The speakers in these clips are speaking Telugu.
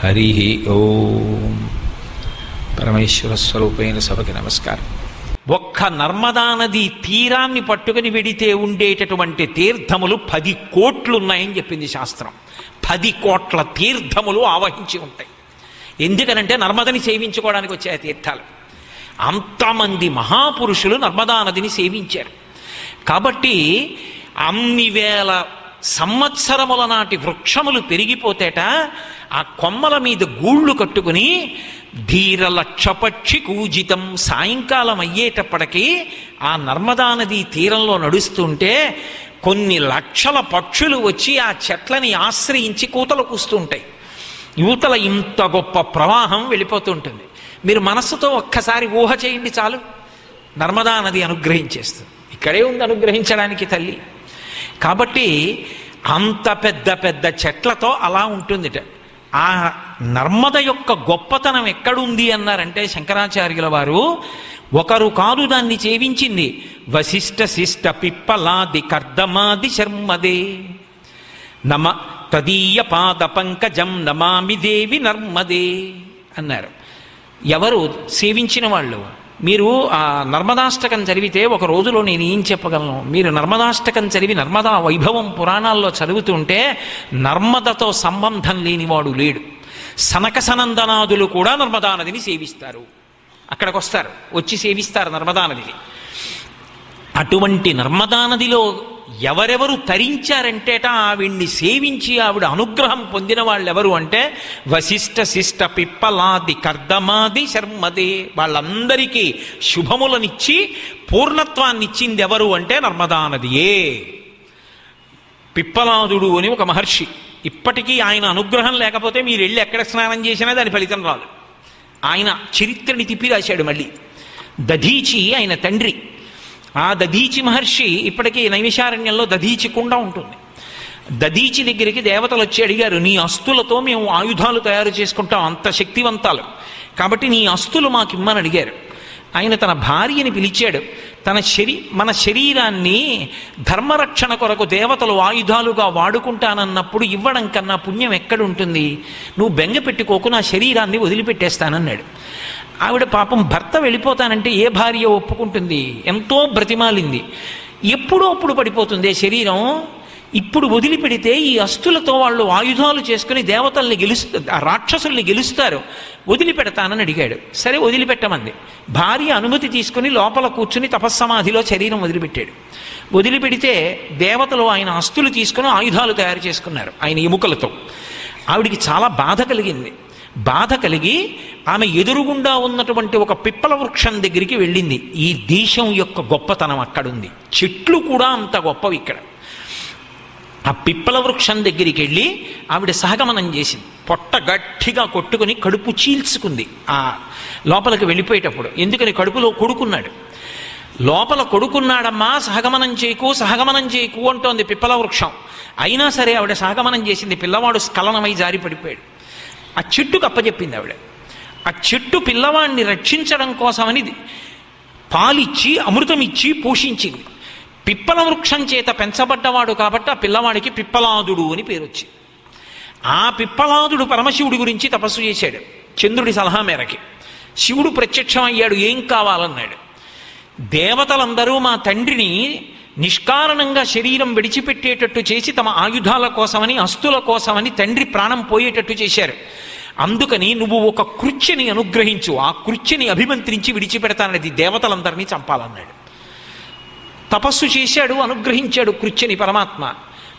హరి ఓం. పరమేశ్వర స్వరూపైన సభకి నమస్కారం. ఒక్క నర్మదా నది తీరాన్ని పట్టుకుని వెడితే ఉండేటటువంటి తీర్థములు 10 కోట్లున్నాయని చెప్పింది శాస్త్రం. 10 కోట్ల తీర్థములు ఆవహించి ఉంటాయి. ఎందుకనంటే నర్మదని సేవించుకోవడానికి వచ్చే తీర్థాలు. అంతమంది మహాపురుషులు నర్మదా నదిని సేవించారు. కాబట్టి అన్ని వేల సంవత్సరముల నాటి వృక్షములు పెరిగిపోతేట ఆ కొమ్మల మీద గూళ్ళు కట్టుకుని ధీర లక్షపక్షి కూజితం సాయంకాలం అయ్యేటప్పటికీ ఆ నర్మదా నది తీరంలో నడుస్తుంటే కొన్ని లక్షల పక్షులు వచ్చి ఆ చెట్లని ఆశ్రయించి కూతలు కూస్తుంటాయి. యువతల ఇంత గొప్ప ప్రవాహం వెళ్ళిపోతుంటుంది. మీరు మనస్సుతో ఒక్కసారి ఊహ చేయండి చాలు, నర్మదా నది అనుగ్రహించేస్తుంది. ఇక్కడే ఉంది అనుగ్రహించడానికి తల్లి. కాబట్టి అంత పెద్ద పెద్ద చెట్లతో అలా ఉంటుందిట. ఆ నర్మద యొక్క గొప్పతనం ఎక్కడుంది అన్నారంటే శంకరాచార్యుల వారు ఒకరు కాదు దాన్ని చేవించింది. వశిష్ఠ శిష్ట పిప్పలాది కర్దమాది శర్మదే నమ తదీయ పాద పంకజం నమామి దేవి నర్మదే అన్నారు. ఎవరు సేవించిన వాళ్ళు? మీరు ఆ నర్మదాష్టకం చదివితే ఒక రోజులో నేను ఏం చెప్పగలను? మీరు నర్మదాష్టకం చదివి నర్మదా వైభవం పురాణాల్లో చదువుతుంటే నర్మదతో సంబంధం లేనివాడు లేడు. సనక సనందనాదులు కూడా నర్మదా నదిని సేవిస్తారు. అక్కడికి వస్తారు, వచ్చి సేవిస్తారు నర్మదా నదిని. అటువంటి నర్మదా నదిలో ఎవరెవరు తరించారంటేట ఆవిడ్ని సేవించి ఆవిడ అనుగ్రహం పొందిన వాళ్ళు ఎవరు అంటే వశిష్ఠ శిష్ట పిప్పలాది కర్దమాది శర్మదే. వాళ్ళందరికీ శుభములనిచ్చి పూర్ణత్వాన్ని ఇచ్చింది ఎవరు అంటే నర్మదా నదియే. పిప్పలాదుడు అని ఒక మహర్షి. ఇప్పటికీ ఆయన అనుగ్రహం లేకపోతే మీరు వెళ్ళి ఎక్కడ స్నానం చేసినా దాని ఫలితం రాదు. ఆయన చరిత్రని తిప్పి రాశాడు. మళ్ళీ దధీచి ఆయన తండ్రి. ఆ దధీచి మహర్షి ఇప్పటికీ నైమిషారణ్యంలో దధీచి కుండ ఉంటుంది. దధీచి దగ్గరికి దేవతలు వచ్చి అడిగారు, నీ అస్తులతో మేము ఆయుధాలు తయారు చేసుకుంటాం, అంత శక్తివంతాలు, కాబట్టి నీ అస్తులు మాకు ఇమ్మని అడిగారు. ఆయన తన భార్యని పిలిచాడు. మన శరీరాన్ని ధర్మరక్షణ కొరకు దేవతలు ఆయుధాలుగా వాడుకుంటానన్నప్పుడు ఇవ్వడం కన్నా పుణ్యం ఎక్కడుంటుంది? నువ్వు బెంగ పెట్టుకోకు, నా శరీరాన్ని వదిలిపెట్టేస్తానన్నాడు. ఆవిడ పాపం భర్త వెళ్ళిపోతానంటే ఏ భార్య ఒప్పుకుంటుంది? ఎంతో బ్రతిమాలింది. ఎప్పుడో అప్పుడు పడిపోతుంది శరీరం. ఇప్పుడు వదిలిపెడితే ఈ అస్తులతో వాళ్ళు ఆయుధాలు చేసుకుని దేవతల్ని రాక్షసుల్ని గెలుస్తారు, వదిలిపెడతానని అడిగాడు. సరే వదిలిపెట్టమంది. భార్య అనుమతి తీసుకుని లోపల కూర్చుని తపస్సమాధిలో శరీరం వదిలిపెట్టాడు. వదిలిపెడితే దేవతలు ఆయన అస్తులు తీసుకుని ఆయుధాలు తయారు చేసుకున్నారు ఆయన ఎముకలతో. ఆవిడికి చాలా బాధ కలిగింది. బాధ కలిగి ఆమె ఎదురుగుండా ఉన్నటువంటి ఒక పిప్పల వృక్షం దగ్గరికి వెళ్ళింది. ఈ దేశం యొక్క గొప్పతనం అక్కడుంది. చెట్లు కూడా అంత గొప్పవి ఇక్కడ. ఆ పిప్పల వృక్షం దగ్గరికి వెళ్ళి ఆవిడ సహగమనం చేసింది. పొట్ట గట్టిగా కొట్టుకుని కడుపు చీల్చుకుంది ఆ లోపలికి వెళ్ళిపోయేటప్పుడు. ఎందుకని? కడుపులో కొడుకున్నాడు. లోపల కొడుకున్నాడమ్మా, సహగమనం చేయకు అంటోంది పిప్పల వృక్షం. అయినా సరే ఆవిడ సహగమనం చేసింది. పిల్లవాడు స్ఖలనమై జారి పడిపోయాడు. ఆ చెట్టుకు అప్పచెప్పింది ఆవిడ. ఆ చెట్టు పిల్లవాడిని రక్షించడం కోసమని పాలిచ్చి అమృతమిచ్చి పోషించింది. పిప్పల వృక్షం చేత పెంచబడ్డవాడు కాబట్టి ఆ పిల్లవాడికి పిప్పలాదుడు అని పేరు వచ్చింది. ఆ పిప్పలాదుడు పరమశివుడి గురించి తపస్సు చేశాడు చంద్రుడి సలహా మేరకి. శివుడు ప్రత్యక్షం అయ్యాడు. ఏం కావాలన్నాడు. దేవతలందరూ మా తండ్రిని నిష్కారణంగా శరీరం విడిచిపెట్టేటట్టు చేసి తమ ఆయుధాల కోసమని అస్తుల కోసమని తండ్రి ప్రాణం పోయేటట్టు చేశారు. అందుకని నువ్వు ఒక కృత్యని అనుగ్రహించు, ఆ కృత్యని అభిమంత్రించి విడిచిపెడతానది, దేవతలందరినీ చంపాలన్నాడు. తపస్సు చేశాడు, అనుగ్రహించాడు కృత్యని పరమాత్మ.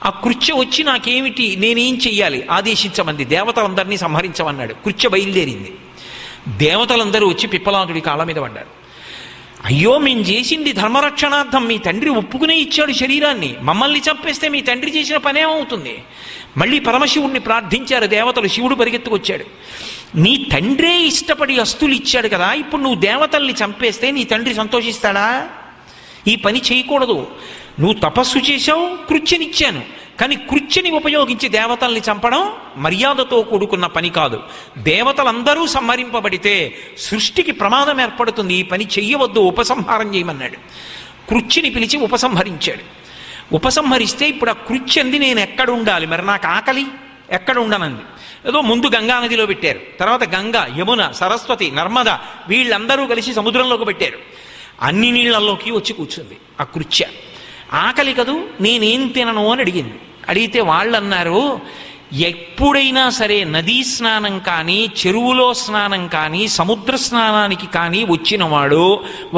ఆ కృత్య వచ్చి నాకేమిటి, నేనేం చెయ్యాలి ఆదేశించమంది. దేవతలందరినీ సంహరించమన్నాడు. కృత్య బయలుదేరింది. దేవతలందరూ వచ్చి పిప్పలాదుడి కాళ్ళ మీద పడ్డారు. అయ్యో, మేము చేసింది ధర్మరక్షణార్థం, మీ తండ్రి ఒప్పుకునే ఇచ్చాడు శరీరాన్ని, మమ్మల్ని చంపేస్తే మీ తండ్రి చేసిన పనేమవుతుంది? మళ్ళీ పరమశివుణ్ణి ప్రార్థించారు దేవతలు. శివుడు పరిగెత్తుకొచ్చాడు. నీ తండ్రే ఇష్టపడి అస్తులు ఇచ్చాడు కదా, ఇప్పుడు నువ్వు దేవతల్ని చంపేస్తే నీ తండ్రి సంతోషిస్తాడా? ఈ పని చేయకూడదు. నువ్వు తపస్సు చేశావు, కృత్యనిచ్చాను, కానీ కృత్యని ఉపయోగించి దేవతల్ని చంపడం మర్యాదతో కూడుకున్న పని కాదు. దేవతలందరూ సంహరింపబడితే సృష్టికి ప్రమాదం ఏర్పడుతుంది. ఈ పని చెయ్యవద్దు, ఉపసంహారం చేయమన్నాడు. కృత్యని పిలిచి ఉపసంహరించాడు. ఉపసంహరిస్తే ఇప్పుడు ఆ కృత్యంది నేను ఎక్కడ ఉండాలి? మరి నాకు ఆకలి, ఎక్కడ ఉండనంది. ఏదో ముందు గంగా నదిలో పెట్టారు, తర్వాత గంగ, యమున, సరస్వతి, నర్మద వీళ్ళందరూ కలిసి సముద్రంలోకి పెట్టారు. అన్ని నీళ్లలోకి వచ్చి కూర్చుంది ఆ కృత్య. ఆకలి కదూ, నేనేం తినను అని అడిగింది. అడిగితే వాళ్ళు అన్నారు, ఎప్పుడైనా సరే నదీ స్నానం కానీ, చెరువులో స్నానం కానీ, సముద్ర స్నానానికి కానీ వచ్చినవాడు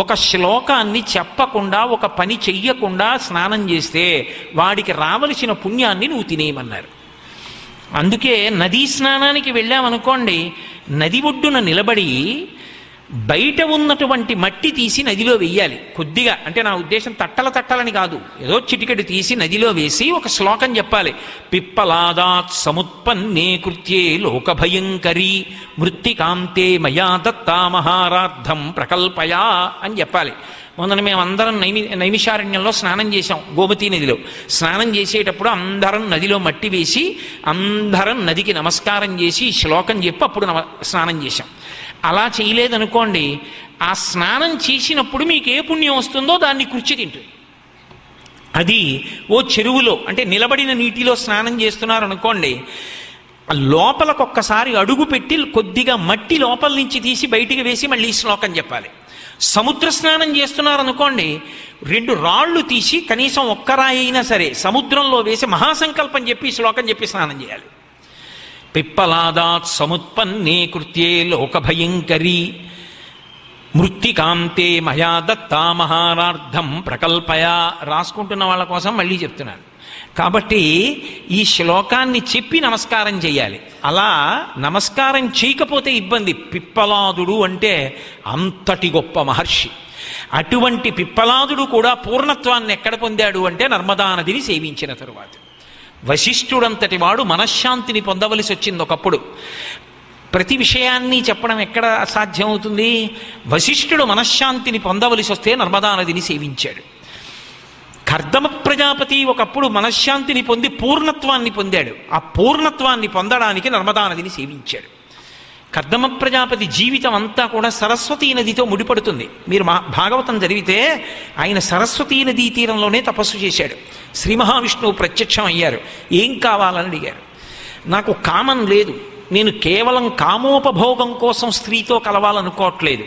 ఒక శ్లోకాన్ని చెప్పకుండా, ఒక పని చెయ్యకుండా స్నానం చేస్తే వాడికి రావలసిన పుణ్యాన్ని నువ్వు తినేయమన్నారు. అందుకే నదీ స్నానానికి వెళ్ళామనుకోండి, నది ఒడ్డున నిలబడి బయట ఉన్నటువంటి మట్టి తీసి నదిలో వెయ్యాలి కొద్దిగా. అంటే నా ఉద్దేశం తట్టలని కాదు, ఏదో చిటికెడు తీసి నదిలో వేసి ఒక శ్లోకం చెప్పాలి. పిప్పలాదాత్ సముత్పన్నే కృత్యే లోకభయంకరీ మృత్తికాంతే మయా దత్తా మహారార్థం ప్రకల్పయా అని చెప్పాలి. మొన్న మేమందరం నైమిషారణ్యంలో స్నానం చేశాం. గోమతీ నదిలో స్నానం చేసేటప్పుడు అందరం నదిలో మట్టి వేసి అందరం నదికి నమస్కారం చేసి శ్లోకం చెప్పి అప్పుడు స్నానం చేశాం. అలా చేయలేదనుకోండి, ఆ స్నానం చేసినప్పుడు మీకు ఏ పుణ్యం వస్తుందో దాన్ని కృచ్చి తింటుంది. అది ఓ చెరువులో అంటే నిలబడిన నీటిలో స్నానం చేస్తున్నారు అనుకోండి, లోపలకొక్కసారి అడుగు పెట్టి కొద్దిగా మట్టి లోపల నుంచి తీసి బయటికి వేసి మళ్ళీ శ్లోకం చెప్పాలి. సముద్ర స్నానం చేస్తున్నారనుకోండి, 2 రాళ్ళు తీసి కనీసం ఒక్క రాయి అయినా సరే సముద్రంలో వేసి మహాసంకల్పం చెప్పి శ్లోకం చెప్పి స్నానం చేయాలి. పిప్పలాదాత్ సముత్పన్నే కృత్యే లోకభయంకరీ మృత్తికాంతే మయా దత్తా మహారార్థం ప్రకల్పయా. రాసుకుంటున్న వాళ్ళ కోసం మళ్ళీ చెప్తున్నాను. కాబట్టి ఈ శ్లోకాన్ని చెప్పి నమస్కారం చేయాలి. అలా నమస్కారం చేయకపోతే ఇబ్బంది. పిప్పలాదుడు అంటే అంతటి గొప్ప మహర్షి. అటువంటి పిప్పలాదుడు కూడా పూర్ణత్వాన్ని ఎక్కడ పొందాడు అంటే నర్మదా నదిని సేవించిన తరువాత. వశిష్ఠుడంతటి వాడు మనశ్శాంతిని పొందవలసి వచ్చింది ఒకప్పుడు. ప్రతి విషయాన్ని చెప్పడం ఎక్కడ సాధ్యమవుతుంది? వశిష్ఠుడు మనశ్శాంతిని పొందవలసి వస్తే నర్మదా నదిని సేవించాడు. కర్దమ ప్రజాపతి ఒకప్పుడు మనశ్శాంతిని పొంది పూర్ణత్వాన్ని పొందాడు. ఆ పూర్ణత్వాన్ని పొందడానికి నర్మదా నదిని సేవించాడు. కర్దమ ప్రజాపతి జీవితం అంతా కూడా సరస్వతీ నదితో ముడిపడుతుంది. మీరు భాగవతం చదివితే ఆయన సరస్వతీ నదీ తీరంలోనే తపస్సు చేశాడు. శ్రీ మహావిష్ణువు ప్రత్యక్షం అయ్యారు. ఏం కావాలని అడిగారు. నాకు కామం లేదు, నేను కేవలం కామోపభోగం కోసం స్త్రీతో కలవాలనుకోవట్లేదు,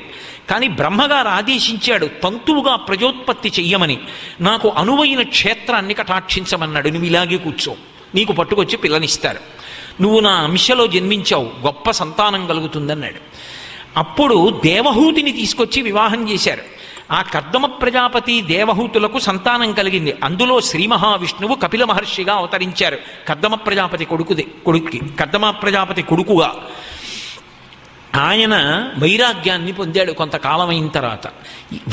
కానీ బ్రహ్మగారు ఆదేశించాడు తంతువుగా ప్రజోత్పత్తి చెయ్యమని. నాకు అనువైన క్షేత్రాన్ని కటాక్షించమన్నాడు. నువ్వు ఇలాగే కూర్చో, నీకు పట్టుకొచ్చి పిల్లనిస్తారు, నువ్వు నా అంశలో జన్మించావు, గొప్ప సంతానం కలుగుతుందన్నాడు. అప్పుడు దేవహూతిని తీసుకొచ్చి వివాహం చేశారు. ఆ కర్దమ ప్రజాపతి దేవహూతులకు సంతానం కలిగింది. అందులో శ్రీ మహావిష్ణువు కపిల మహర్షిగా అవతరించారు. కర్దమ ప్రజాపతి కర్దమ ప్రజాపతి కొడుకుగా ఆయన వైరాగ్యాన్ని పొందాడు. కొంతకాలం అయిన తర్వాత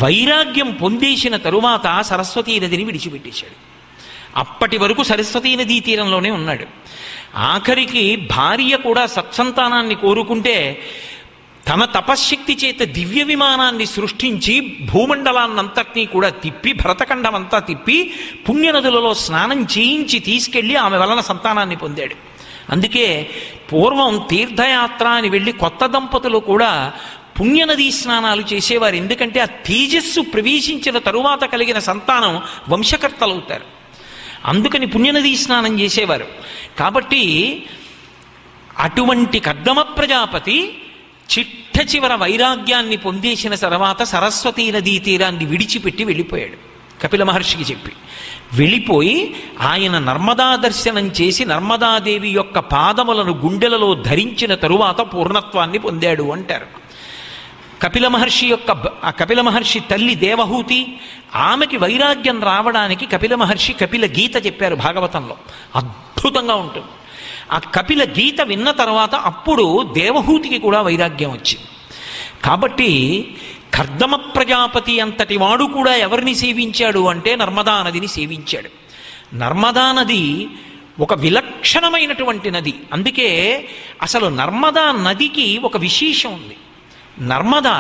వైరాగ్యం పొందేసిన తరువాత సరస్వతీ నదిని విడిచిపెట్టేశాడు. అప్పటి వరకు సరస్వతీ నదీ తీరంలోనే ఉన్నాడు. ఆఖరికి భార్య కూడా సత్సంతానాన్ని కోరుకుంటే తన తపశ్శక్తి చేత దివ్య విమానాన్ని సృష్టించి భూమండలాన్నంతటినీ కూడా తిప్పి, భరతఖండం అంతా తిప్పి పుణ్యనదులలో స్నానం చేయించి తీసుకెళ్ళి ఆమె వలన సంతానాన్ని పొందాడు. అందుకే పూర్వం తీర్థయాత్ర అని వెళ్ళి కొత్త దంపతులు కూడా పుణ్యనదీ స్నానాలు చేసేవారు. ఎందుకంటే ఆ తేజస్సు ప్రవేశించిన తరువాత కలిగిన సంతానం వంశకర్తలవుతారు. అందుకని పుణ్యనదీ స్నానం చేసేవారు. కాబట్టి అటువంటి కర్దమ ప్రజాపతి చిట్ట చివర వైరాగ్యాన్ని పొందేసిన తర్వాత సరస్వతీ నదీ తీరాన్ని విడిచిపెట్టి వెళ్ళిపోయాడు. కపిల మహర్షికి చెప్పి వెళ్ళిపోయి ఆయన నర్మదా దర్శనం చేసి నర్మదాదేవి యొక్క పాదములను గుండెలలో ధరించిన తరువాత పూర్ణత్వాన్ని పొందాడు అంటారు. కపిల మహర్షి తల్లి దేవహూతి, ఆమెకి వైరాగ్యం రావడానికి కపిల మహర్షి కపిల గీత చెప్పారు భాగవతంలో. అద్భుతంగా ఉంటుంది. ఆ కపిల గీత విన్న తర్వాత అప్పుడు దేవహూతికి కూడా వైరాగ్యం వచ్చింది. కాబట్టి కర్దమ ప్రజాపతి అంతటి వాడు కూడా ఎవరిని సేవించాడు అంటే నర్మదా నదిని సేవించాడు. నర్మదా నది ఒక విలక్షణమైనటువంటి నది. అందుకే అసలు నర్మదా నదికి ఒక విశేషం ఉంది. నర్మదా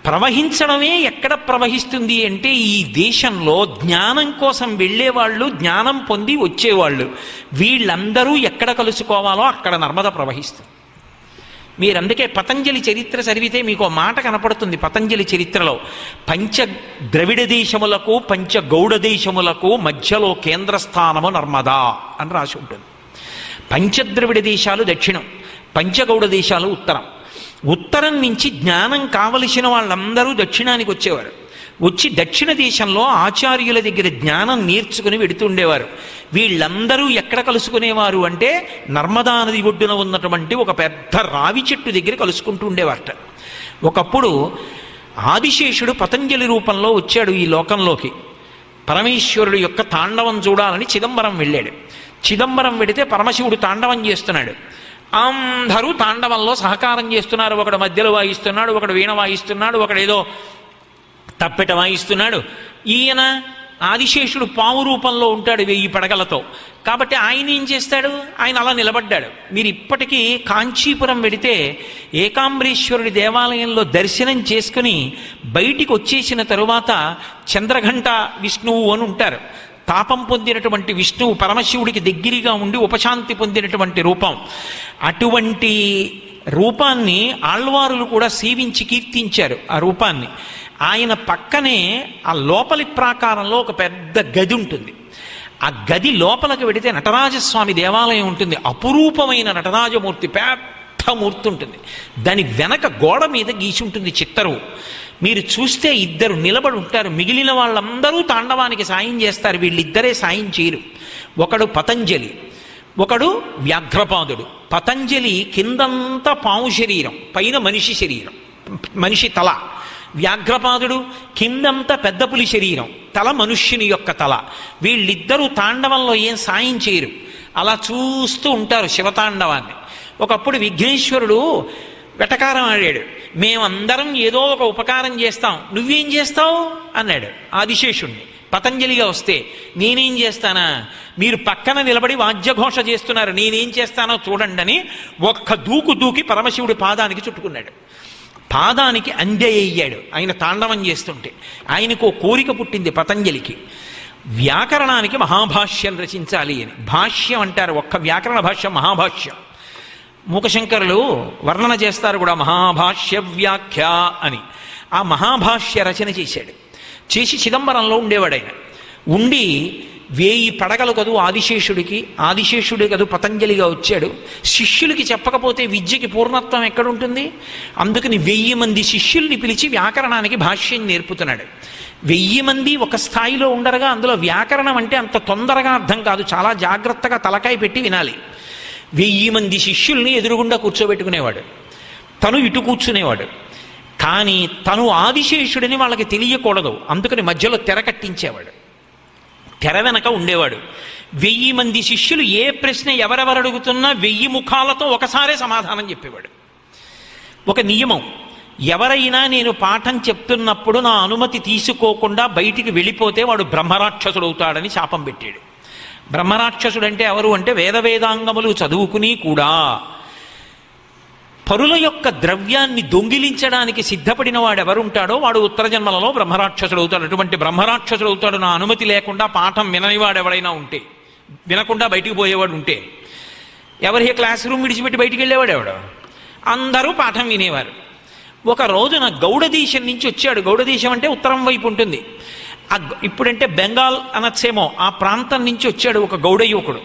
ప్రవహించడమే ఎక్కడ ప్రవహిస్తుంది అంటే ఈ దేశంలో జ్ఞానం కోసం వెళ్ళేవాళ్ళు, జ్ఞానం పొంది వచ్చేవాళ్ళు, వీళ్ళందరూ ఎక్కడ కలుసుకోవాలో అక్కడ నర్మద ప్రవహిస్తుంది. మీరందుకే పతంజలి చరిత్ర చదివితే మీకు మాట కనపడుతుంది. పతంజలి చరిత్రలో పంచ ద్రవిడ దేశములకు పంచ గౌడ దేశములకు మధ్యలో కేంద్రస్థానము నర్మదా అని రాసి ఉంటుంది. పంచద్రవిడ దేశాలు దక్షిణం, పంచగౌడ దేశాలు ఉత్తరం. ఉత్తరం నుంచి జ్ఞానం కావలసిన వాళ్ళందరూ దక్షిణానికి వచ్చేవారు. వచ్చి దక్షిణ దేశంలో ఆచార్యుల దగ్గర జ్ఞానం నేర్చుకుని వెడుతుండేవారు. వీళ్ళందరూ ఎక్కడ కలుసుకునేవారు అంటే నర్మదా నది ఒడ్డున ఉన్నటువంటి ఒక పెద్ద రావి చెట్టు దగ్గర కలుసుకుంటూ ఉండేవారట. ఒకప్పుడు ఆదిశేషుడు పతంజలి రూపంలో వచ్చాడు ఈ లోకంలోకి. పరమేశ్వరుడు యొక్క తాండవం చూడాలని చిదంబరం వెళ్ళాడు. చిదంబరం వెడితే పరమశివుడు తాండవం చేస్తున్నాడు. అందరూ తాండవంలో సహకారం చేస్తున్నారు. ఒకడు మధ్యలో వాయిస్తున్నాడు, ఒకడు వీణ వాయిస్తున్నాడు, ఒకడు ఏదో తప్పెట వాయిస్తున్నాడు. ఈయన ఆదిశేషుడు పాము రూపంలో ఉంటాడు 1000 పడగలతో. కాబట్టి ఆయన ఏం చేస్తాడు, ఆయన అలా నిలబడ్డాడు. మీరు ఇప్పటికీ కాంచీపురం వెడితే ఏకాంబరేశ్వరుడి దేవాలయంలో దర్శనం చేసుకుని బయటికి వచ్చేసిన తరువాత చంద్రఘంట విష్ణువు అని ఉంటారు. తాపం పొందినటువంటి విష్ణువు పరమశివుడికి దగ్గరగా ఉండి ఉపశాంతి పొందినటువంటి రూపం. అటువంటి రూపాన్ని ఆళ్వారులు కూడా సేవించి కీర్తించారు ఆ రూపాన్ని. ఆయన పక్కనే ఆ లోపలి ప్రాకారంలో ఒక పెద్ద గది ఉంటుంది. ఆ గది లోపలికి వెడితే నటరాజస్వామి దేవాలయం ఉంటుంది. అపురూపమైన నటరాజమూర్తి, పెద్ద మూర్తి ఉంటుంది. దాని వెనక గోడ మీద గీసి ఉంటుంది చిత్తరువు. మీరు చూస్తే 2 నిలబడి ఉంటారు. మిగిలిన వాళ్ళందరూ తాండవానికి సాయం చేస్తారు, వీళ్ళిద్దరే సాయం చేయరు. ఒకడు పతంజలి, ఒకడు వ్యాఘ్రపాదుడు. పతంజలి కిందంతా పాము శరీరం, పైన మనిషి శరీరం, మనిషి తల. వ్యాఘ్రపాదుడు కిందంతా పెద్ద పులి శరీరం, తల మనుష్యుని యొక్క తల. వీళ్ళిద్దరూ తాండవంలో ఏం సాయం చేయరు, అలా చూస్తూ ఉంటారు శివతాండవాన్ని. ఒకప్పుడు విఘ్నేశ్వరుడు వెటకారం ఆడాడు. మేమందరం ఏదో ఒక ఉపకారం చేస్తాం, నువ్వేం చేస్తావు అన్నాడు ఆదిశేషుణ్ణి. పతంజలిగా వస్తే నేనేం చేస్తానా, మీరు పక్కన నిలబడి వాద్యఘోష చేస్తున్నారు, నేనేం చేస్తానో చూడండి అని ఒక్క దూకు దూకి పరమశివుడి పాదానికి చుట్టుకున్నాడు. పాదానికి అందేయ్యాడు ఆయన తాండవం చేస్తుంటే. ఆయనకు కోరిక పుట్టింది పతంజలికి, వ్యాకరణానికి మహాభాష్యం రచించాలి అని. భాష్యం అంటారు, ఒక్క వ్యాకరణ భాష్యం మహాభాష్యం. మూకశంకరులు వర్ణన చేస్తారు కూడా మహాభాష్య వ్యాఖ్య అని. ఆ మహాభాష్య రచన చేశాడు. చేసి చిదంబరంలో ఉండేవాడు ఆయన. ఉండి 1000 పడగలు కదూ ఆదిశేషుడికి, ఆదిశేషుడే కదూ పతంజలిగా వచ్చాడు. శిష్యులకి చెప్పకపోతే విద్యకి పూర్ణత్వం ఎక్కడుంటుంది? అందుకని 1000 మంది శిష్యుల్ని పిలిచి వ్యాకరణానికి భాష్యం నేర్పుతున్నాడు. 1000 మంది ఒక స్థాయిలో ఉండరుగా. అందులో వ్యాకరణం అంటే అంత తొందరగా అర్థం కాదు, చాలా జాగ్రత్తగా తలకాయ పెట్టి వినాలి. 1000 మంది శిష్యుల్ని ఎదురుగుండా కూర్చోబెట్టుకునేవాడు, తను ఇటు కూర్చునేవాడు. కానీ తను ఆదిశేషుడిని వాళ్ళకి తెలియకూడదు, అందుకని మధ్యలో తెర కట్టించేవాడు, తెర వెనక ఉండేవాడు. 1000 మంది శిష్యులు ఏ ప్రశ్న ఎవరెవరు అడుగుతున్నా 1000 ముఖాలతో ఒకసారే సమాధానం చెప్పేవాడు. ఒక నియమం, ఎవరైనా నేను పాఠం చెప్తున్నప్పుడు నా అనుమతి తీసుకోకుండా బయటికి వెళ్ళిపోతే వాడు బ్రహ్మరాక్షసుడు అవుతాడని శాపం పెట్టాడు. బ్రహ్మరాక్షసుడంటే ఎవరు అంటే వేదవేదాంగములు చదువుకుని కూడా పరుల యొక్క ద్రవ్యాన్ని దొంగిలించడానికి సిద్ధపడిన వాడు ఎవరుంటాడో వాడు ఉత్తర జన్మలలో బ్రహ్మరాక్షసుడు అవుతాడు. అటువంటి బ్రహ్మరాక్షసుడు అవుతాడు నా అనుమతి లేకుండా పాఠం విననివాడు ఎవరైనా ఉంటే, వినకుండా బయటికి పోయేవాడు ఉంటే. ఎవరి క్లాస్ రూమ్ విడిచిపెట్టి బయటికి వెళ్ళేవాడు ఎవడు? అందరూ పాఠం వినేవారు. ఒక రోజున గౌడదేశం నుంచి వచ్చాడు. గౌడదేశం అంటే ఉత్తరం వైపు ఉంటుంది. ఇప్పుడంటే బెంగాల్ అనొచ్చేమో, ఆ ప్రాంతం నుంచి వచ్చాడు ఒక గౌడ యువకుడు.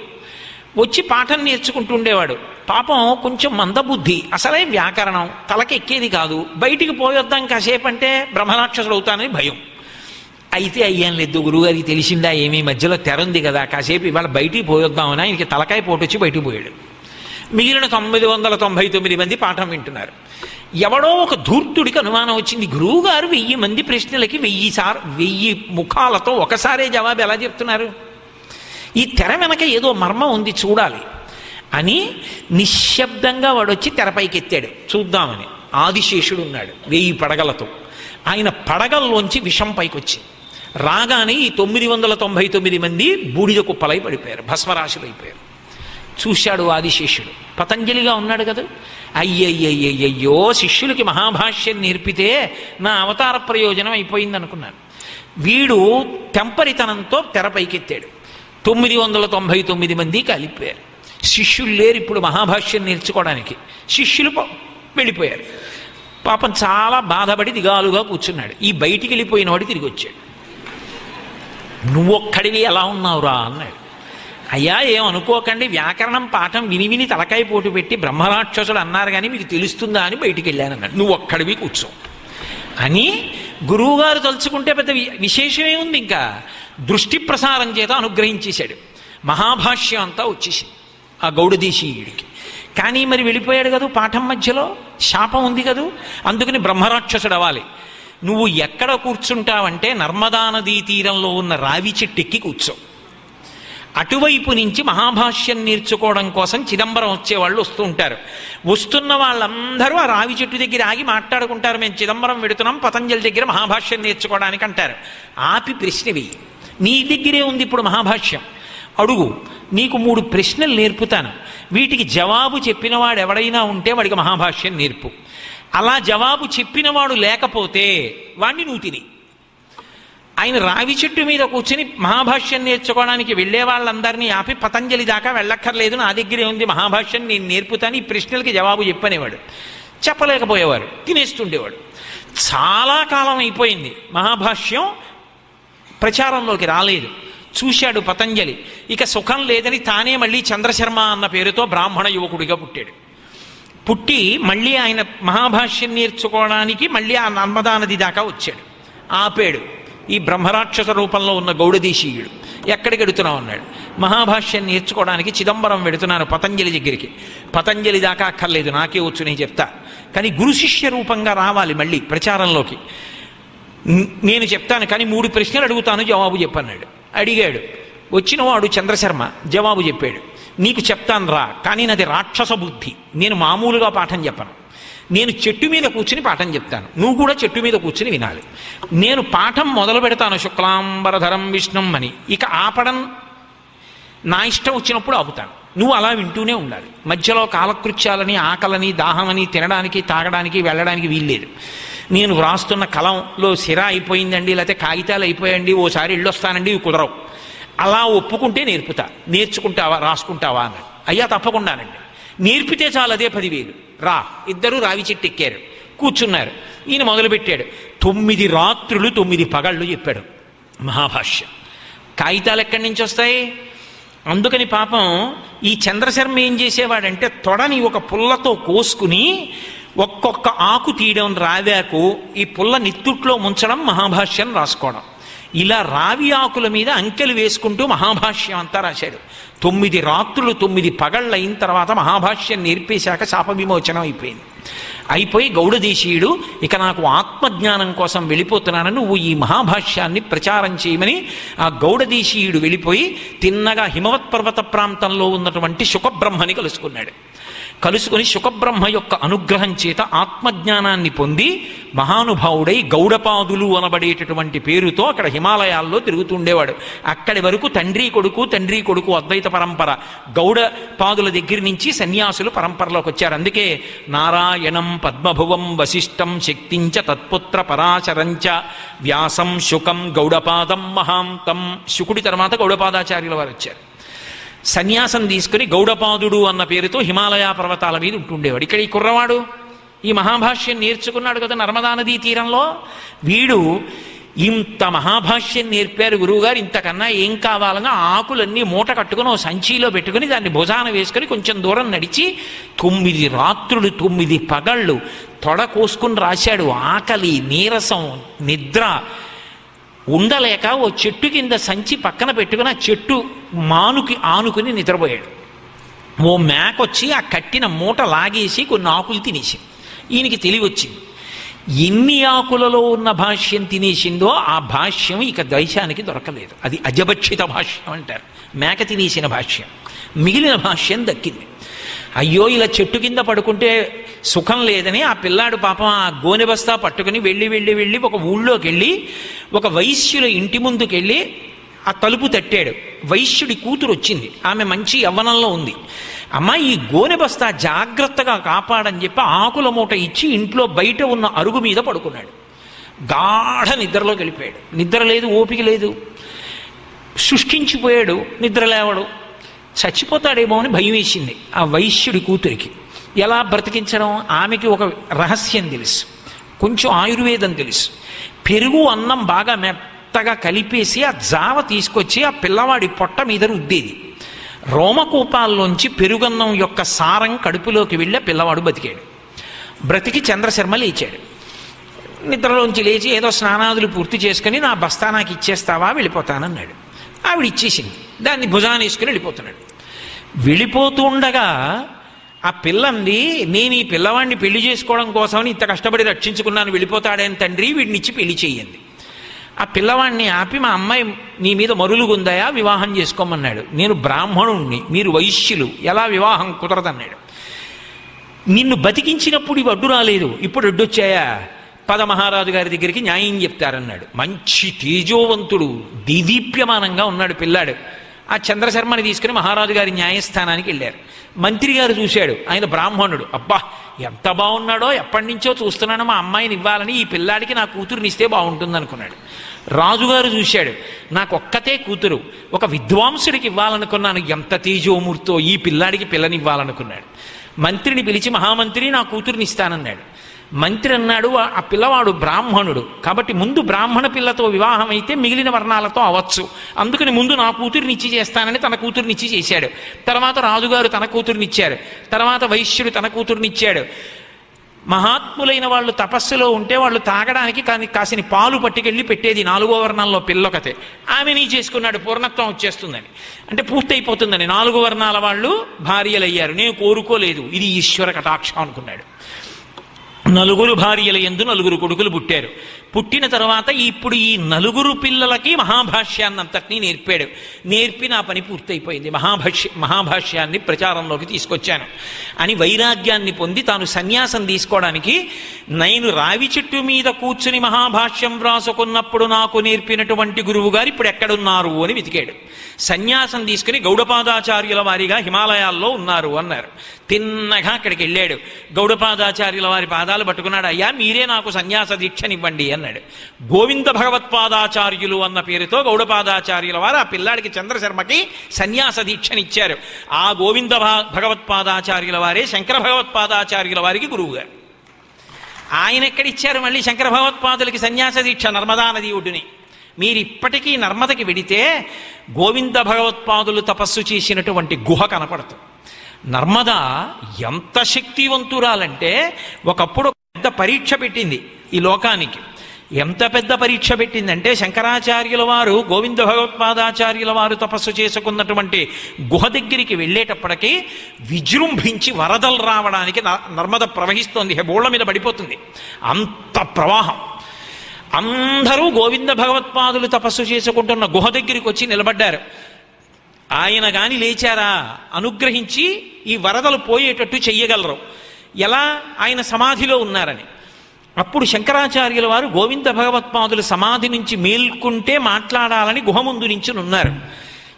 వచ్చి పాఠం నేర్చుకుంటూ ఉండేవాడు. పాపం కొంచెం మందబుద్ధి, అసలే వ్యాకరణం తలకి ఎక్కేది కాదు. బయటికి పోయొద్దాం కాసేపు అంటే బ్రహ్మరాక్షసుడు అవుతానని భయం. అయితే అయ్యాం లేదు, గురువుగారికి తెలిసిందా ఏమీ, మధ్యలో తెర ఉంది కదా, కాసేపు ఇవాళ బయటికి పోయొద్దామని ఆయనకి తలకాయ పోటు వచ్చి బయటికి పోయాడు. మిగిలిన 999 మంది పాఠం వింటున్నారు. ఎవడో ఒక ధూర్తుడికి అనుమానం వచ్చింది, గురువుగారు 1000 మంది ప్రశ్నలకి 1000 ముఖాలతో ఒకసారే జవాబు ఎలా చెప్తున్నారు? ఈ తెర వెనక ఏదో మర్మం ఉంది, చూడాలి అని నిశ్శబ్దంగా వాడు వచ్చి తెరపైకి ఎత్తాడు చూద్దామని. ఆదిశేషుడు ఉన్నాడు 1000 పడగలతో. ఆయన పడగల్లోంచి విషం పైకి వచ్చి రాగానే ఈ 999 మంది బూడిద కుప్పలై పడిపోయారు, భస్మరాశులు అయిపోయారు. చూశాడు ఆదిశేషుడు, పతంజలిగా ఉన్నాడు కదా. అయ్యయ్యయ్యయ్యో, శిష్యులకి మహాభాష్యం నేర్పితే నా అవతార ప్రయోజనం అయిపోయింది అనుకున్నాను. వీడు తెంపరితనంతో తెరపైకెత్తాడు. 999 మంది కలిపారు. శిష్యులు లేరు ఇప్పుడు మహాభాష్యం నేర్చుకోవడానికి. శిష్యులు వెళ్ళిపోయారు. పాపం చాలా బాధపడి దిగాలుగా కూర్చున్నాడు. ఈ బయటికి వెళ్ళిపోయిన వాడు తిరిగి వచ్చాడు. నువ్వొక్కడివి ఎలా ఉన్నావురా అన్నాడు. అయ్యా ఏమనుకోకండి, వ్యాకరణం పాఠం విని విని తలకాయ పోటు పెట్టి బ్రహ్మరాక్షసుడు అన్నారు కానీ మీకు తెలుస్తుందా అని బయటికి వెళ్ళానన్నాడు. నువ్వు ఒక్కడివి కూర్చో అని గురువుగారు తలుచుకుంటే పెద్ద విశేషమే ఉంది. ఇంకా దృష్టి ప్రసారం చేత అనుగ్రహించేశాడు. మహాభాష్యం అంతా వచ్చేసింది ఆ గౌడదేశీయుడికి. కానీ మరి వెళ్ళిపోయాడు కదూ పాఠం మధ్యలో, శాపం ఉంది కదూ, అందుకని బ్రహ్మరాక్షసుడు అవ్వాలి. నువ్వు ఎక్కడ కూర్చుంటావంటే నర్మదా నదీ తీరంలో ఉన్న రావి చెట్టెక్కి కూర్చో. అటువైపు నుంచి మహాభాష్యం నేర్చుకోవడం కోసం చిదంబరం వచ్చేవాళ్ళు వస్తూ ఉంటారు. వస్తున్న వాళ్ళందరూ ఆ రావి చెట్టు దగ్గర ఆగి మాట్లాడుకుంటారు, మేము చిదంబరం వెడుతున్నాం పతంజలి దగ్గర మహాభాష్యం నేర్చుకోవడానికి అంటారు. ఆపి ప్రశ్న వెయ్యి, నీ దగ్గరే ఉంది ఇప్పుడు మహాభాష్యం, అడుగు, నీకు 3 ప్రశ్నలు నేర్పుతాను, వీటికి జవాబు చెప్పినవాడు ఎవడైనా ఉంటే వాడికి మహాభాష్యం నేర్పు. అలా జవాబు చెప్పినవాడు లేకపోతే వాణ్ణి నువ్వు తిని. ఆయన రావి చెట్టు మీద కూర్చుని మహాభాష్యం నేర్చుకోవడానికి వెళ్ళే వాళ్ళందరినీ ఆపి పతంజలి దాకా వెళ్ళక్కర్లేదు, నా దగ్గరే ఉంది మహాభాష్యం, నేను నేర్పుతాను, ఈ ప్రశ్నలకి జవాబు చెప్పనేవాడు. చెప్పలేకపోయేవారు, తినేస్తుండేవాడు. చాలా కాలం అయిపోయింది, మహాభాష్యం ప్రచారంలోకి రాలేదు. చూశాడు పతంజలి, ఇక సుఖం లేదని తానే మళ్ళీ చంద్రశర్మ అన్న పేరుతో బ్రాహ్మణ యువకుడిగా పుట్టాడు. పుట్టి మళ్ళీ ఆయన మహాభాష్యం నేర్చుకోవడానికి మళ్ళీ ఆ నర్మదా నది దాకా వచ్చాడు. ఆపాడు ఈ బ్రహ్మరాక్షస రూపంలో ఉన్న గౌడదేశీయుడు. ఎక్కడికి వెడుతున్నావు అన్నాడు. మహాభాష్యం నేర్చుకోవడానికి చిదంబరం వెడుతున్నాను పతంజలి దగ్గరికి. పతంజలి దాకా అక్కర్లేదు, నాకే వచ్చు, నేను చెప్తా, కానీ గురు శిష్య రూపంగా రావాలి మళ్ళీ ప్రచారంలోకి. నేను చెప్తాను కానీ 3 ప్రశ్నలు అడుగుతాను, జవాబు చెప్పన్నాడు. అడిగాడు, వచ్చినవాడు చంద్రశర్మ జవాబు చెప్పాడు. నీకు చెప్తాను రా, కానీ నాది రాక్షస బుద్ధి, నేను మామూలుగా పాఠం చెప్పను, నేను చెట్టు మీద కూర్చుని పాఠం చెప్తాను, నువ్వు కూడా చెట్టు మీద కూర్చుని వినాలి. నేను పాఠం మొదలు పెడతాను శుక్లాంబరధరం విష్ణుం అని, ఇక ఆపడం నా ఇష్టం వచ్చినప్పుడు ఆపుతాను, నువ్వు అలా వింటూనే ఉండాలి. మధ్యలో కాలకృత్యాలని, ఆకలని, దాహమని, తినడానికి తాగడానికి వెళ్ళడానికి వీల్లేదు. నేను వ్రాస్తున్న కలంలో సిరా అయిపోయిందండి, లేకపోతే కాగితాలు అయిపోయండి, ఓసారి వెళ్ళొస్తానండి, ఇవి కుదరవు. అలా ఒప్పుకుంటే నేర్పుతా, నేర్చుకుంటావా రాసుకుంటావా అన్నాడు. అయ్యా తప్పకుండానండి, నేర్పితే చాలు, అదే 10,000 రా. ఇద్దరు రావి చెట్టు ఎక్కారు, కూర్చున్నారు. ఈయన మొదలుపెట్టాడు. 9 రాత్రులు 9 పగళ్ళు చెప్పాడు మహాభాష్యం. కాగితాలు ఎక్కడి నుంచి వస్తాయి? అందుకని పాపం ఈ చంద్రశర్మ ఏం చేసేవాడంటే తొడని ఒక పుల్లతో కోసుకుని ఒక్కొక్క ఆకు తీయడం, రావాకు ఈ పుల్ల నిత్తుట్లో ముంచడం, మహాభాష్యం రాసుకోవడం. ఇలా రావి ఆకుల మీద అంకెలు వేసుకుంటూ మహాభాష్యం అంతా రాశాడు. 9 రాత్రులు 9 పగళ్ళు అయిన తర్వాత మహాభాష్యం నేర్పేశాక శాప విమోచనం అయిపోయింది. అయిపోయి గౌడదేశీయుడు, ఇక నాకు ఆత్మజ్ఞానం కోసం వెళ్ళిపోతున్నానని నువ్వు ఈ మహాభాష్యాన్ని ప్రచారం చేయమని ఆ గౌడదేశీయుడు వెళ్ళిపోయి తిన్నగా హిమవత్ పర్వత ప్రాంతంలో ఉన్నటువంటి శుకబ్రహ్మని కలుసుకున్నాడు. కలుసుకొని శుకబ్రహ్మ యొక్క అనుగ్రహం చేత ఆత్మజ్ఞానాన్ని పొంది మహానుభావుడై గౌడపాదులు అనబడేటటువంటి పేరుతో అక్కడ హిమాలయాల్లో తిరుగుతుండేవాడు. అక్కడి వరకు తండ్రి కొడుకు అద్వైత పరంపర. గౌడపాదుల దగ్గర నుంచి సన్యాసులు పరంపరలోకి వచ్చారు. అందుకే నారాయణం పద్మభువం వశిష్టం శక్తించ తత్పుత్ర పరాశరంచ వ్యాసం శుకం గౌడపాదం మహాంతం. శుకుడి తర్వాత గౌడపాదాచార్యుల వారు వచ్చారు. సన్యాసం తీసుకుని గౌడపాదుడు అన్న పేరుతో హిమాలయ పర్వతాల మీద ఉంటుండేవాడు. ఇక్కడ ఈ కుర్రవాడు ఈ మహాభాష్యం నేర్చుకున్నాడు కదా నర్మదా నదీ తీరంలో. వీడు ఇంత మహాభాష్యం నేర్పారు గురువుగారు, ఇంతకన్నా ఏం కావాలని ఆకులన్నీ మూట కట్టుకుని ఓ సంచిలో పెట్టుకుని దాన్ని భుజాన వేసుకుని కొంచెం దూరం నడిచి 9 రాత్రులు 9 పగళ్ళు తొడ కోసుకుని రాశాడు. ఆకలి, నీరసం, నిద్ర ఉండలేక ఓ చెట్టు కింద సంచి పక్కన పెట్టుకుని ఆ చెట్టు మానుకి ఆనుకుని నిద్రపోయాడు. ఓ మేకొచ్చి ఆ కట్టిన మూట లాగేసి కొన్ని ఆకులు తినేసి ఈయనకి తెలివి వచ్చింది. ఎన్ని ఆకులలో ఉన్న భాష్యం తినేసిందో ఆ భాష్యం ఇక దేశానికి దొరకలేదు. అది అజభక్షిత భాష్యం అంటారు, మేక తినేసిన భాష్యం. మిగిలిన భాష్యం దక్కింది. అయ్యో ఇలా చెట్టు కింద పడుకుంటే సుఖం లేదని ఆ పిల్లాడు పాపం ఆ గోనె బస్తా పట్టుకుని వెళ్ళి ఒక ఊళ్ళోకి వెళ్ళి ఒక వైశ్యుల ఇంటి ముందుకెళ్ళి ఆ తలుపు తట్టాడు. వైశ్యుడి కూతురు వచ్చింది, ఆమె మంచి యవ్వనంలో ఉంది. అమ్మ ఈ గోనె బస్తా జాగ్రత్తగా కాపాడని చెప్పి ఆకుల మూట ఇచ్చి ఇంట్లో బయట ఉన్న అరుగు మీద పడుకున్నాడు. గాఢ నిద్రలోకి వెళ్ళిపోయాడు. నిద్ర లేదు, ఓపిక లేదు, శుష్కించిపోయాడు, నిద్ర లేవడు. చచ్చిపోతాడేమో అని భయం వేసింది ఆ వైశ్యుడి కూతురికి. ఎలా బ్రతికించడం? ఆమెకి ఒక రహస్యం తెలుసు, కొంచెం ఆయుర్వేదం తెలుసు. పెరుగు అన్నం బాగా మెత్తగా కలిపేసి ఆ జావ తీసుకొచ్చి ఆ పిల్లవాడి పొట్ట మీద రుద్దేది. రోమకూపాల్లోంచి పెరుగన్నం యొక్క సారం కడుపులోకి వెళ్ళి పిల్లవాడు బతికాడు. బ్రతికి చంద్రశర్మ లేచాడు. నిద్రలోంచి లేచి ఏదో స్నానాదులు పూర్తి చేసుకుని నా బస్తా నాకు ఇచ్చేస్తావా, వెళ్ళిపోతానన్నాడు. ఆవిడ ఇచ్చేసింది. దాన్ని భుజాన వేసుకుని వెళ్ళిపోతున్నాడు. వెళ్ళిపోతుండగా ఆ పిల్లంది, నేను ఈ పిల్లవాడిని పెళ్లి చేసుకోవడం కోసమని ఇంత కష్టపడి రక్షించుకున్నాను, వెళ్ళిపోతాడని తండ్రి, వీడిని ఇచ్చి పెళ్లి చేయండి. ఆ పిల్లవాడిని ఆపి, మా అమ్మాయి నీ మీద మరులుగుందాయా, వివాహం చేసుకోమన్నాడు. నేను బ్రాహ్మణుణ్ణి, మీరు వైశ్యులు, ఎలా వివాహం కుదరదన్నాడు. నిన్ను బతికించినప్పుడు ఇవి అడ్డు రాలేదు, ఇప్పుడు అడ్డొచ్చాయా, పద మహారాజు గారి దగ్గరికి న్యాయం చెప్తారన్నాడు. మంచి తేజోవంతుడు, దీదీప్యమానంగా ఉన్నాడు పిల్లాడు. ఆ చంద్రశర్మని తీసుకుని మహారాజు గారి న్యాయస్థానానికి వెళ్ళారు. మంత్రి గారు చూశాడు, ఆయన బ్రాహ్మణుడు. అబ్బా ఎంత బాగున్నాడో, ఎప్పటి నుంచో చూస్తున్నాను, మా అమ్మాయిని ఇవ్వాలని, ఈ పిల్లాడికి నా కూతురునిస్తే బాగుంటుంది అనుకున్నాడు. రాజుగారు చూశాడు, నాకొక్కతే కూతురు, ఒక విద్వాంసుడికి ఇవ్వాలనుకున్నాను, ఎంత తేజోమూర్తో, ఈ పిల్లాడికి పిల్లనివ్వాలనుకున్నాడు. మంత్రిని పిలిచి, మహామంత్రి నా కూతురుని ఇస్తానన్నాడు. మంత్రి అన్నాడు, ఆ పిల్లవాడు బ్రాహ్మణుడు కాబట్టి ముందు బ్రాహ్మణ పిల్లతో వివాహం అయితే మిగిలిన వర్ణాలతో అవచ్చు, అందుకని ముందు నా కూతురునిచ్చి చేస్తానని తన కూతురునిచ్చి చేశాడు. తర్వాత రాజుగారు తన కూతురునిచ్చారు, తర్వాత వైశ్యుడు తన కూతురునిచ్చాడు. మహాత్ములైన వాళ్ళు తపస్సులో ఉంటే వాళ్ళు తాగడానికి కాసిన పాలు పట్టుకెళ్ళి పెట్టేది 4వ వర్ణంలో పిల్లొకతే, ఆమెని చేసుకున్నాడు, పూర్ణత్వం వచ్చేస్తుందని, అంటే పూర్తయిపోతుందని. 4 వర్ణాల వాళ్ళు భార్యలయ్యారు. నేను కోరుకోలేదు, ఇది ఈశ్వర కటాక్షం అనుకున్నాడు. 4 భార్యల యందు 4 కొడుకులు పుట్టారు. పుట్టిన తర్వాత ఇప్పుడు ఈ 4 పిల్లలకి మహాభాష్యాన్నంతటినీ నేర్పాడు. నేర్పి నా పని పూర్తయిపోయింది, మహాభాష్యాన్ని ప్రచారంలోకి తీసుకొచ్చాను అని వైరాగ్యాన్ని పొంది తాను సన్యాసం తీసుకోవడానికి, నేను రావి చెట్టు మీద కూర్చుని మహాభాష్యం వ్రాసుకున్నప్పుడు నాకు నేర్పినటువంటి గురువు గారు ఇప్పుడు ఎక్కడున్నారు అని వెతికాడు. సన్యాసం తీసుకుని గౌడపాదాచార్యుల వారిగా హిమాలయాల్లో ఉన్నారు అన్నారు. తిన్నగా అక్కడికి వెళ్ళాడు. గౌడపాదాచార్యుల వారి పాదాలు పట్టుకున్నాడు. అయ్యా మీరే నాకు సన్యాస దీక్షనివ్వండి అన్నాడు. గోవింద భగవత్పాదాచార్యులు అన్న పేరుతో గౌడపాదాచార్యుల వారు ఆ పిల్లాడికి చంద్రశర్మకి సన్యాస దీక్షనిచ్చారు. ఆ గోవింద భగవత్పాదాచార్యుల వారే శంకర భగవత్పాదాచార్యుల వారికి గురువుగారు. ఆయన ఎక్కడిచ్చారు మళ్ళీ శంకర భగవత్పాదులకి సన్యాస దీక్ష? నర్మదా నది ఒడ్డుని. మీరు ఇప్పటికీ నర్మదకి వెడితే గోవింద భగవత్పాదులు తపస్సు చేసినటువంటి గుహ కనపడుతుంది. నర్మద ఎంత శక్తివంతురాలంటే ఒకప్పుడు పెద్ద పరీక్ష పెట్టింది ఈ లోకానికి. ఎంత పెద్ద పరీక్ష పెట్టిందంటే శంకరాచార్యుల వారు గోవింద భగవత్పాదాచార్యుల వారు తపస్సు చేసుకున్నటువంటి గుహ దగ్గరికి వెళ్ళేటప్పటికీ విజృంభించి వరదలు రావడానికి నర్మద ప్రవహిస్తోంది, హెబోళ్ల మీద పడిపోతుంది, అంత ప్రవాహం. అందరూ గోవింద భగవత్పాదులు తపస్సు చేసుకుంటున్న గుహ దగ్గరికి వచ్చి నిలబడ్డారు. ఆయన గాని లేచారా, అనుగ్రహించి ఈ వరదలు పోయేటట్టు చెయ్యగలరు. ఎలా? ఆయన సమాధిలో ఉన్నారని. అప్పుడు శంకరాచార్యుల వారు గోవింద భగవత్పాదుల సమాధి నుంచి మేల్కుంటే మాట్లాడాలని గుహ ముందు నుంచి ఉన్నారు.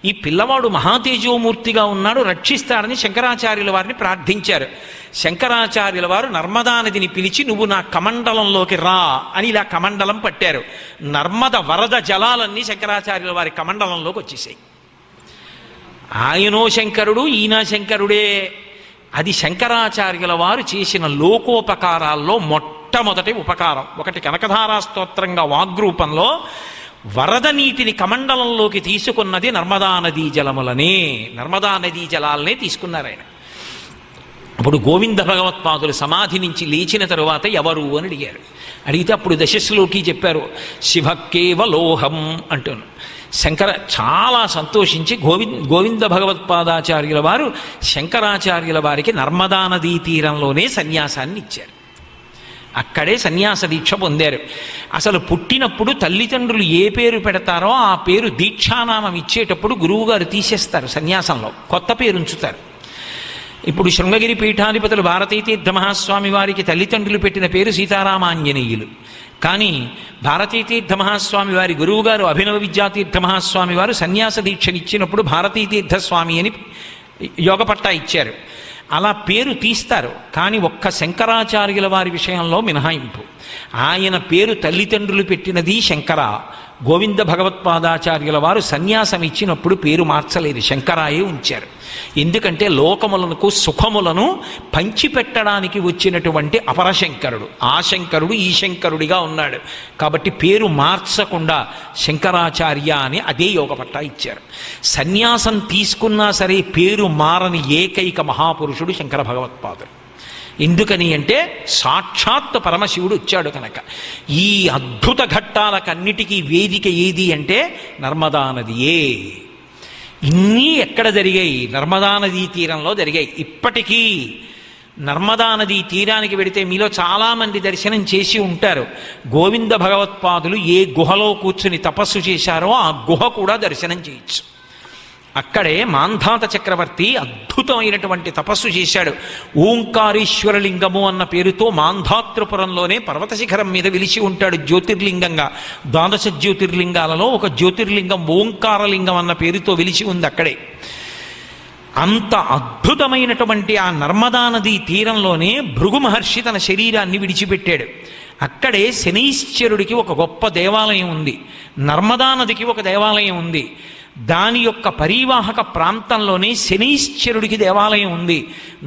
ఈ పిల్లవాడు మహాతేజోమూర్తిగా ఉన్నాడు, రక్షిస్తాడని శంకరాచార్యుల వారిని ప్రార్థించారు. శంకరాచార్యుల వారు నర్మదా నదిని పిలిచి, నువ్వు నా కమండలంలోకి రా అని ఇలా కమండలం పట్టారు. నర్మద వరద జలాలన్నీ శంకరాచార్యుల వారి కమండలంలోకి వచ్చేసాయి. ఆయనో శంకరుడు, ఈయన శంకరుడే. అది శంకరాచార్యుల వారు చేసిన లోకోపకారాల్లో మొట్టమొదటి ఉపకారం. ఒకటి కనకధారా స్తోత్రంగా వాగ్రూపంలో వరద నీటిని కమండలంలోకి తీసుకున్నది నర్మదా నదీ జలములనే, నర్మదా నదీ జలాలనే తీసుకున్నారు ఆయన. అప్పుడు గోవింద భగవత్పాదుల సమాధి నుంచి లేచిన తరువాత ఎవరు అని అడిగారు. అడిగితే అప్పుడు దశశ్లోకి చెప్పారు, శివకేవలోహం అంటున్నాను. శంకర చాలా సంతోషించి గోవింద భగవత్పాదాచార్యుల వారు శంకరాచార్యుల వారికి నర్మదా నదీ తీరంలోనే సన్యాసాన్ని ఇచ్చారు. అక్కడే సన్యాస దీక్ష పొందారు. అసలు పుట్టినప్పుడు తల్లిదండ్రులు ఏ పేరు పెడతారో ఆ పేరు దీక్షానామం ఇచ్చేటప్పుడు గురువుగారు తీసేస్తారు, సన్యాసంలో కొత్త పేరు ఉంచుతారు. ఇప్పుడు శృంగగిరి పీఠాధిపతులు భారతీతీర్థ మహాస్వామి వారికి తల్లిదండ్రులు పెట్టిన పేరు సీతారామాంజనేయులు. కానీ భారతీతీర్థ మహాస్వామి వారి గురువుగారు అభినవ విద్యాతీర్థ మహాస్వామి వారు సన్యాస దీక్షనిచ్చినప్పుడు భారతీతీర్థ స్వామి అని యోగపట్టా ఇచ్చారు. అలా పేరు తీస్తారు. కానీ ఒక్క శంకరాచార్యుల వారి విషయంలో మినహాయింపు. ఆయన పేరు తల్లిదండ్రులు పెట్టినది శంకర, గోవింద భగవత్పాదాచార్యుల వారు సన్యాసం ఇచ్చినప్పుడు పేరు మార్చలేదు, శంకరాయే ఉంచారు. ఎందుకంటే లోకములకు సుఖములను పంచిపెట్టడానికి వచ్చినటువంటి అపరశంకరుడు, ఆ శంకరుడు ఈ శంకరుడిగా ఉన్నాడు కాబట్టి పేరు మార్చకుండా శంకరాచార్య అని అదే యోగపట్టా ఇచ్చారు. సన్యాసం తీసుకున్నా సరే పేరు మారని ఏకైక మహాపురుషుడు శంకర భగవత్పాదుడు. ఎందుకని అంటే సాక్షాత్ పరమశివుడు వచ్చాడు కనుక. ఈ అద్భుత ఘట్టాలకన్నిటికీ వేదిక ఏది అంటే నర్మదా నదియే. ఇన్నీ ఎక్కడ జరిగాయి? నర్మదా నదీ తీరంలో జరిగాయి. ఇప్పటికీ నర్మదా నదీ తీరానికి వెడితే మీలో చాలామంది దర్శనం చేసి ఉంటారు. గోవింద భగవత్పాదులు ఏ గుహలో కూర్చుని తపస్సు చేశారో ఆ గుహ కూడా దర్శనం చేయొచ్చు. అక్కడే మాంధాత చక్రవర్తి అద్భుతమైనటువంటి తపస్సు చేశాడు. ఓంకారేశ్వరలింగము అన్న పేరుతో మాంధాతృపురంలోనే పర్వత శిఖరం మీద వెలిసి ఉంటాడు జ్యోతిర్లింగంగా. ద్వాదశ జ్యోతిర్లింగాలలో ఒక జ్యోతిర్లింగం ఓంకారలింగం అన్న పేరుతో వెలిసి ఉంది అక్కడే. అంత అద్భుతమైనటువంటి ఆ నర్మదా నదీ తీరంలోనే భృగు మహర్షి తన శరీరాన్ని విడిచిపెట్టాడు. అక్కడే శనైశ్చరుడికి ఒక గొప్ప దేవాలయం ఉంది, నర్మదా నదికి ఒక దేవాలయం ఉంది. దాని యొక్క పరివాహక ప్రాంతంలోనే శనైశ్చరుడికి దేవాలయం ఉంది.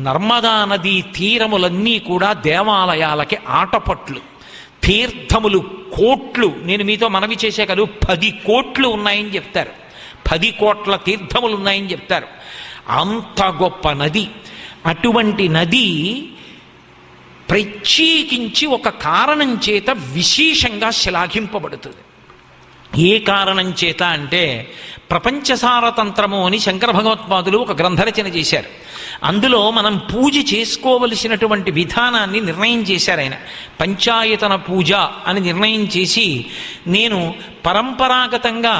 నర్మదా నదీ తీరములన్నీ కూడా దేవాలయాలకి ఆటపట్లు, తీర్థములు కోట్లు. నేను మీతో మనవి చేసే కదా 10 కోట్లు ఉన్నాయని చెప్తారు, 10 కోట్ల తీర్థములు ఉన్నాయని చెప్తారు. అంత గొప్ప నది. అటువంటి నది ప్రత్యేకించి ఒక కారణం చేత విశేషంగా శ్లాఘింపబడుతుంది. ఏ కారణం చేత అంటే ప్రపంచసారతంత్రము అని శంకర భగవత్పాదులు ఒక గ్రంథరచన చేశారు. అందులో మనం పూజ చేసుకోవలసినటువంటి విధానాన్ని నిర్ణయం చేశారు ఆయన. పంచాయతన పూజ అని నిర్ణయం చేసి, నేను పరంపరాగతంగా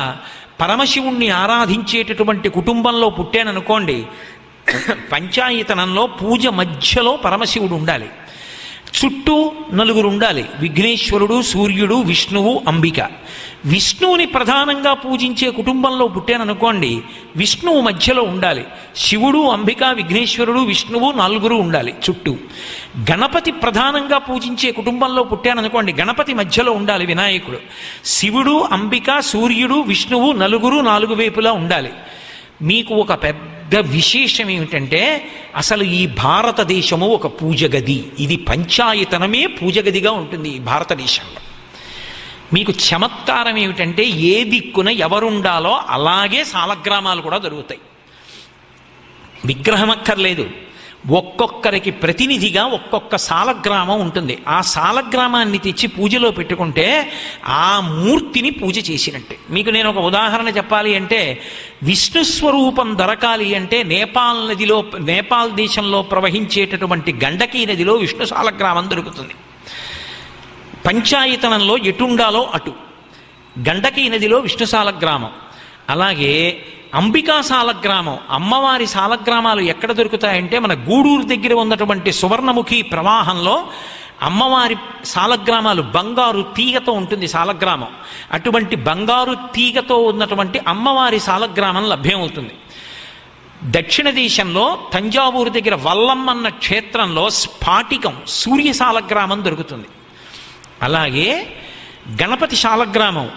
పరమశివుణ్ణి ఆరాధించేటటువంటి కుటుంబంలో పుట్టాననుకోండి, పంచాయతనంలో పూజ మధ్యలో పరమశివుడు ఉండాలి, చుట్టూ 4 ఉండాలి. విఘ్నేశ్వరుడు, సూర్యుడు, విష్ణువు, అంబిక. విష్ణువుని ప్రధానంగా పూజించే కుటుంబంలో పుట్టాననుకోండి, విష్ణువు మధ్యలో ఉండాలి, శివుడు, అంబిక, విఘ్నేశ్వరుడు, విష్ణువు 4 ఉండాలి చుట్టూ. గణపతి ప్రధానంగా పూజించే కుటుంబంలో పుట్టాననుకోండి, గణపతి మధ్యలో ఉండాలి, వినాయకుడు. శివుడు, అంబిక, సూర్యుడు, విష్ణువు 4 వైపులా ఉండాలి. మీకు ఒక పెద్ద విశేషం ఏమిటంటే, అసలు ఈ భారతదేశము ఒక పూజ గది. ఇది పంచాయతనమే పూజ గదిగా ఉంటుంది ఈ భారతదేశంలో. మీకు చమత్కారం ఏమిటంటే, ఏ దిక్కున ఎవరుండాలో అలాగే సాలగ్రామాలు కూడా దొరుకుతాయి. విగ్రహం అక్కర్లేదు, ఒక్కొక్కరికి ప్రతినిధిగా ఒక్కొక్క సాలగ్రామం ఉంటుంది. ఆ సాలగ్రామాన్ని తెచ్చి పూజలో పెట్టుకుంటే ఆ మూర్తిని పూజ చేసినట్టే. మీకు నేను ఒక ఉదాహరణ చెప్పాలి అంటే, విష్ణు స్వరూపం దొరకాలి అంటే నేపాల్ దేశంలో ప్రవహించేటటువంటి గండకీ నదిలో విష్ణు సాలగ్రామం దొరుకుతుంది. పంచాయతనంలో ఎటుండాలో అటు. గండకీ నదిలో విష్ణు సాలగ్రామం. అలాగే అంబికా సాలగ్రామం, అమ్మవారి సాలగ్రామాలు ఎక్కడ దొరుకుతాయంటే, మన గూడూరు దగ్గర ఉన్నటువంటి సువర్ణముఖి ప్రవాహంలో అమ్మవారి సాలగ్రామాలు, బంగారు తీగతో ఉంటుంది సాలగ్రామం. అటువంటి బంగారు తీగతో ఉన్నటువంటి అమ్మవారి సాలగ్రామం లభ్యమవుతుంది. దక్షిణ దేశంలో తంజావూరు దగ్గర వల్లమ్మన్న క్షేత్రంలో స్ఫాటికం, సూర్య సాలగ్రామం దొరుకుతుంది. అలాగే గణపతి శాలగ్రామం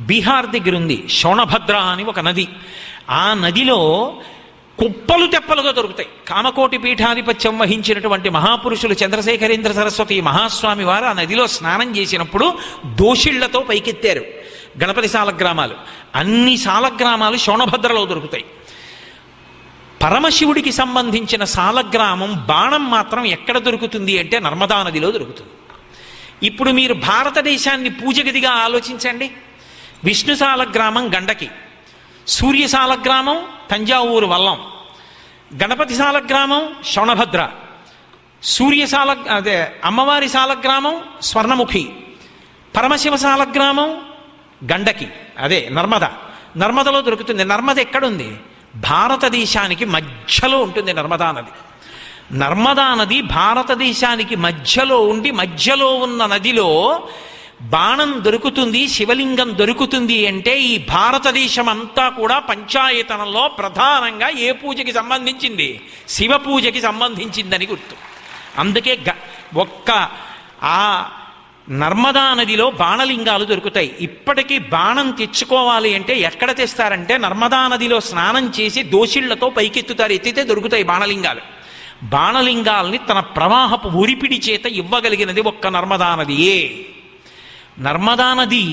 బీహార్ దగ్గర ఉంది, శోణభద్ర అని ఒక నది. ఆ నదిలో కుప్పలు తెప్పలుగా దొరుకుతాయి. కామకోటి పీఠాధిపత్యం వహించినటువంటి మహాపురుషులు చంద్రశేఖరేంద్ర సరస్వతి మహాస్వామి వారు ఆ నదిలో స్నానం చేసినప్పుడు దోషిళ్లతో పైకెత్తారు గణపతి సాలగ్రామాలు. అన్ని సాలగ్రామాలు శోణభద్రలో దొరుకుతాయి. పరమశివుడికి సంబంధించిన సాలగ్రామం బాణం మాత్రం ఎక్కడ దొరుకుతుంది అంటే నర్మదా నదిలో దొరుకుతుంది. ఇప్పుడు మీరు భారతదేశాన్ని పూజగదిగా ఆలోచించండి. విష్ణు సాలగ్రామం గండకి, సూర్య సాలగ్రామం తంజావూరు వల్లం, గణపతి సాలగ్రామం శోణభద్ర, అమ్మవారి సాలగ్రామం స్వర్ణముఖి, పరమశివ సాలగ్రామం గండకి, అదే నర్మదలో దొరుకుతుంది. నర్మద ఎక్కడుంది? భారతదేశానికి మధ్యలో ఉంటుంది నర్మదా నది. నర్మదా నది భారతదేశానికి మధ్యలో ఉండి, మధ్యలో ఉన్న నదిలో బాణం దొరుకుతుంది, శివలింగం దొరుకుతుంది అంటే ఈ భారతదేశం అంతా కూడా పంచాయతనంలో ప్రధానంగా ఏ పూజకి సంబంధించింది? శివ పూజకి సంబంధించిందని గుర్తు. అందుకే ఒక్క ఆ నర్మదా నదిలో బాణలింగాలు దొరుకుతాయి. ఇప్పటికీ బాణం తెచ్చుకోవాలి అంటే ఎక్కడ తెస్తారంటే నర్మదా నదిలో స్నానం చేసి దోషిళ్లతో పైకెత్తుతారు, ఎత్తితే దొరుకుతాయి బాణలింగాలు. బాణలింగాల్ని తన ప్రవాహపు ఉరిపిడి చేత ఇవ్వగలిగినది ఒక్క నర్మదా నదియే. నర్మదా నది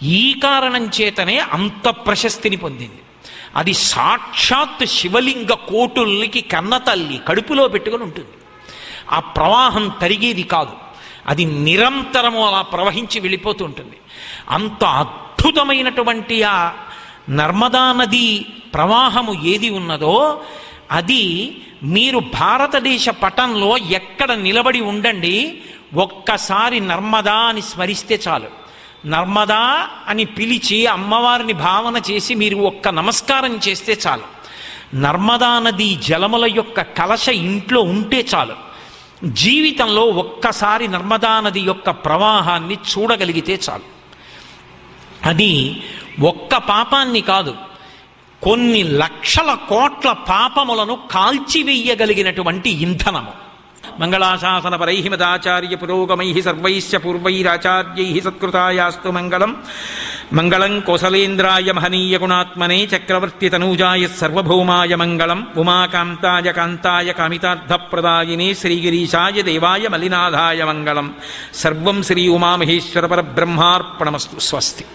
ఈ కారణం చేతనే అంత ప్రశస్తిని పొందింది. అది సాక్షాత్ శివలింగ కోటుల్కి కన్నతల్లి కడుపులో పెట్టుకుని ఉంటుంది. ఆ ప్రవాహం తరిగేది కాదు, అది నిరంతరము అలా ప్రవహించి వెళ్ళిపోతూ ఉంటుంది. అంత అద్భుతమైనటువంటి ఆ నర్మదా నది ప్రవాహము ఏది ఉన్నదో అది మీరు భారతదేశ పటంలో ఎక్కడ నిలబడి ఉండండి, ఒక్కసారి నర్మదా అని స్మరిస్తే చాలు. నర్మదా అని పిలిచి అమ్మవారిని భావన చేసి మీరు ఒక్క నమస్కారం చేస్తే చాలు. నర్మదా నది జలముల యొక్క కలశ ఇంట్లో ఉంటే చాలు. జీవితంలో ఒక్కసారి నర్మదా నది యొక్క ప్రవాహాన్ని చూడగలిగితే చాలు. అది ఒక్క పాపాన్ని కాదు, కొన్ని లక్షల కోట్ల పాపములను కాల్చివేయగలిగినటువంటి ఇంధనము. మంగళాశాసన పరై మదాచార్య పురోగమై సర్వైశ్చ పూర్వైరాచార్యై సత్కృతాయాస్తు మంగళం. మంగళం కోసలేంద్రాయ మహనీయ గుణాత్మనే చక్రవర్తి తనూజాయ సర్వభౌమాయ మంగళం. ఉమాకాంతాయ కాంతాయ కామితార్థప్రదాయినే శ్రీగిరీశాయ దేవాయ మలినాథాయ మంగళం. సర్వం శ్రీ ఉమామహేశ్వర పరబ్రహ్మార్పణమస్తు. స్వస్తి.